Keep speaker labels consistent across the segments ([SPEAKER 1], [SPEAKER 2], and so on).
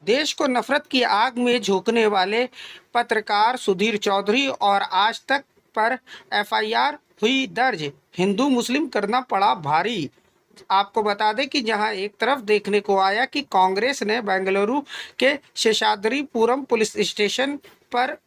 [SPEAKER 1] देश को नफरत की आग में झोंकने वाले पत्रकार सुधीर चौधरी और आज तक पर एफआईआर हुई दर्ज। हिंदू मुस्लिम करना पड़ा भारी। आपको बता दें कि जहां एक तरफ देखने को आया कि कांग्रेस ने बेंगलुरु के शेषाद्रीपुरम पुलिस स्टेशन पर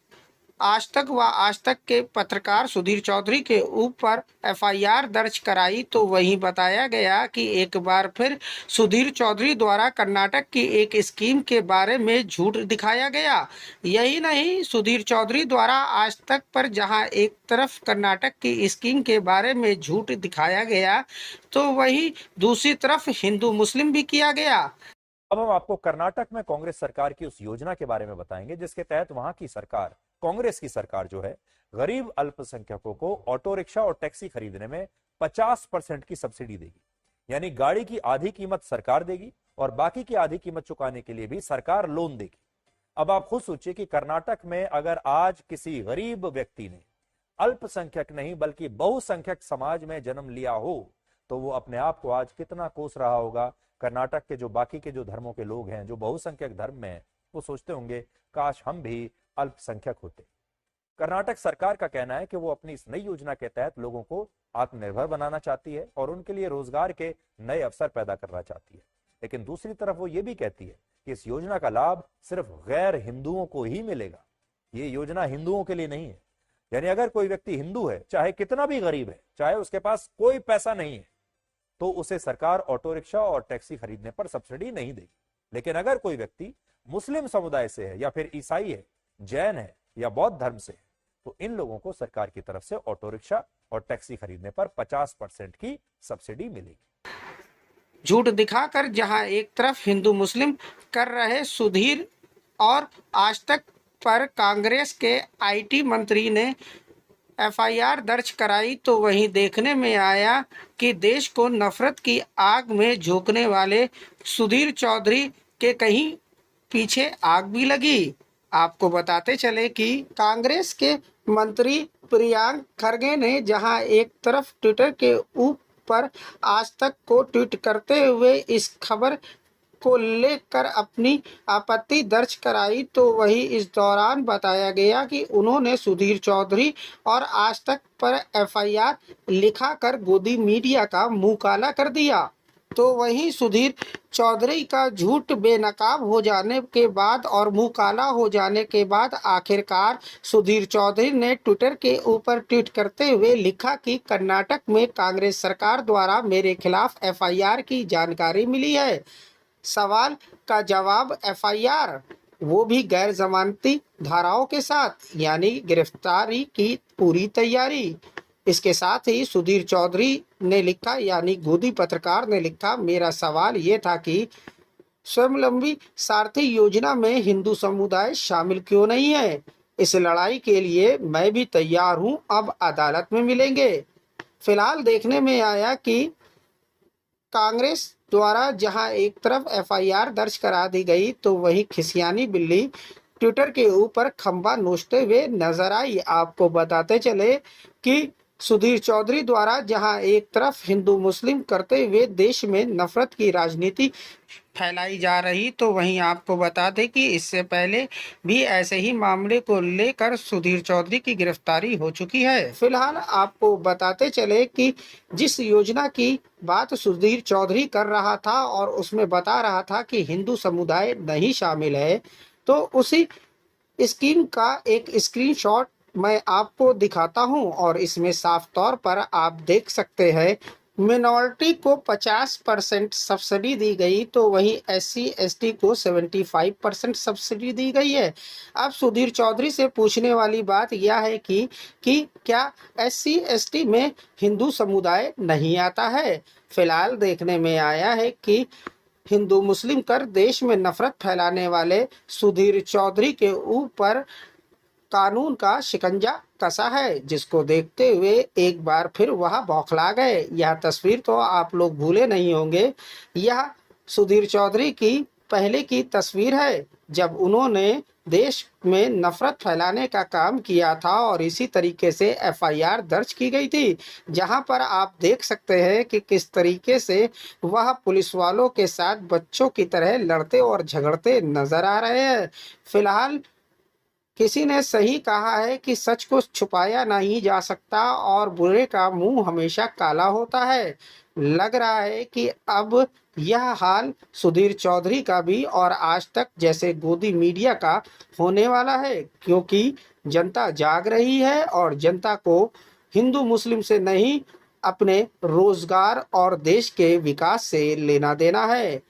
[SPEAKER 1] आज तक के पत्रकार सुधीर चौधरी के ऊपर एफआईआर दर्ज कराई, तो वहीं बताया गया कि एक बार फिर सुधीर चौधरी द्वारा कर्नाटक की एक स्कीम के बारे में झूठ दिखाया गया। यही नहीं, सुधीर चौधरी द्वारा आज तक पर जहां एक तरफ कर्नाटक की स्कीम के बारे में झूठ दिखाया गया, तो वहीं दूसरी तरफ हिंदू मुस्लिम भी किया गया।
[SPEAKER 2] अब हम आपको कर्नाटक में कांग्रेस सरकार की उस योजना के बारे में बताएंगे जिसके तहत वहां की सरकार, कांग्रेस की सरकार जो है, गरीब अल्पसंख्यकों को ऑटो रिक्शा और टैक्सी खरीदने में 50% की सब्सिडी देगी। यानी गाड़ी की आधी कीमत सरकार देगी और बाकी की आधी कीमत चुकाने के लिए भी सरकार लोन देगी। अब आप खुद सोचिए कि कर्नाटक में अगर आज किसी गरीब व्यक्ति ने अल्पसंख्यक नहीं बल्कि बहुसंख्यक समाज में जन्म लिया हो तो वो अपने आप को आज कितना कोस रहा होगा। कर्नाटक के जो बाकी के जो धर्मों के लोग हैं, जो बहुसंख्यक धर्म में हैं, वो सोचते होंगे काश हम भी अल्पसंख्यक होते। कर्नाटक सरकार का कहना है कि वो अपनी इस नई योजना के तहत लोगों को आत्मनिर्भर बनाना चाहती है और उनके लिए रोजगार के नए अवसर पैदा करना चाहती है। लेकिन दूसरी तरफ वो ये भी कहती है कि इस योजना का लाभ सिर्फ गैर हिंदुओं को ही मिलेगा। ये योजना हिंदुओं के लिए नहीं है। यानी अगर कोई व्यक्ति हिंदू है, चाहे कितना भी गरीब है, चाहे उसके पास कोई पैसा नहीं है, तो उसे सरकार ऑटो रिक्शा और टैक्सी खरीदने पर सब्सिडी नहीं देगी। लेकिन अगर कोई व्यक्ति मुस्लिम समुदाय से है या फिर ईसाई है, जैन है या बौद्ध धर्म से है, तो इन लोगों को सरकार की तरफ से ऑटो रिक्शा और टैक्सी खरीदने पर 50% की सब्सिडी मिलेगी।
[SPEAKER 1] झूठ दिखाकर जहां एक तरफ हिंदू मुस्लिम कर रहे सुधीर और आज तक पर कांग्रेस के आईटी मंत्री ने एफआईआर दर्ज कराई, तो वहीं देखने में आया कि देश को नफरत की आग में झोंकने वाले सुधीर चौधरी के कहीं पीछे आग भी लगी। आपको बताते चले कि कांग्रेस के मंत्री प्रियांक खरगे ने जहां एक तरफ ट्विटर के ऊपर आज तक को ट्वीट करते हुए इस खबर को लेकर अपनी आपत्ति दर्ज कराई, तो वहीं इस दौरान बताया गया कि उन्होंने सुधीर चौधरी और आज तक पर एफआईआर लिखाकर गोदी मीडिया का मुंह काला कर दिया। तो वहीं सुधीर चौधरी का झूठ बेनकाब हो जाने के बाद और मुंह काला हो जाने के बाद आखिरकार सुधीर चौधरी ने ट्विटर के ऊपर ट्वीट करते हुए लिखा कि कर्नाटक में कांग्रेस सरकार द्वारा मेरे खिलाफ एफआईआर की जानकारी मिली है। सवाल का जवाब एफआईआर, वो भी गैर जमानती धाराओं के साथ, यानी गिरफ्तारी की पूरी तैयारी। इसके साथ ही सुधीर चौधरी ने लिखा, यानी गोदी पत्रकार ने लिखा, मेरा सवाल ये था कि स्वावलंबी सारथी योजना में हिंदू समुदाय शामिल क्यों नहीं है। इस लड़ाई के लिए मैं भी तैयार हूं, अब अदालत में मिलेंगे। फिलहाल देखने में आया कि कांग्रेस द्वारा जहां एक तरफ एफआईआर दर्ज करा दी गई, तो वहीं खिसियानी बिल्ली ट्विटर के ऊपर खंबा नोचते हुए नजर आई। आपको बताते चले कि सुधीर चौधरी द्वारा जहां एक तरफ हिंदू मुस्लिम करते हुए देश में नफरत की राजनीति फैलाई जा रही, तो वहीं आपको बता दें कि इससे पहले भी ऐसे ही मामले को लेकर सुधीर चौधरी की गिरफ्तारी हो चुकी है। फिलहाल आपको बताते चले कि जिस योजना की बात सुधीर चौधरी कर रहा था और उसमें बता रहा था कि हिंदू समुदाय नहीं शामिल है, तो उसी स्कीम का एक स्क्रीनशॉट मैं आपको दिखाता हूं और इसमें साफ तौर पर आप देख सकते हैं मिनॉरिटी को 50% सब्सिडी दी गई, तो वहीं एससी एसटी को 75% सब्सिडी दी गई है। अब सुधीर चौधरी से पूछने वाली बात यह है कि क्या एससी एसटी में हिंदू समुदाय नहीं आता है। फिलहाल देखने में आया है कि हिंदू मुस्लिम कर देश में नफरत फैलाने वाले सुधीर चौधरी के ऊपर कानून का शिकंजा कसा है, जिसको देखते हुए एक बार फिर वह बौखला गए। यह तस्वीर तो आप लोग भूले नहीं होंगे। यह सुधीर चौधरी की पहले की तस्वीर है जब उन्होंने देश में नफरत फैलाने का काम किया था और इसी तरीके से एफआईआर दर्ज की गई थी, जहां पर आप देख सकते हैं कि किस तरीके से वह पुलिस वालों के साथ बच्चों की तरह लड़ते और झगड़ते नजर आ रहे हैं। फिलहाल किसी ने सही कहा है कि सच को छुपाया नहीं जा सकता और बुरे का मुंह हमेशा काला होता है। लग रहा है कि अब यह हाल सुधीर चौधरी का भी और आज तक जैसे गोदी मीडिया का होने वाला है, क्योंकि जनता जाग रही है और जनता को हिंदू मुस्लिम से नहीं, अपने रोजगार और देश के विकास से लेना देना है।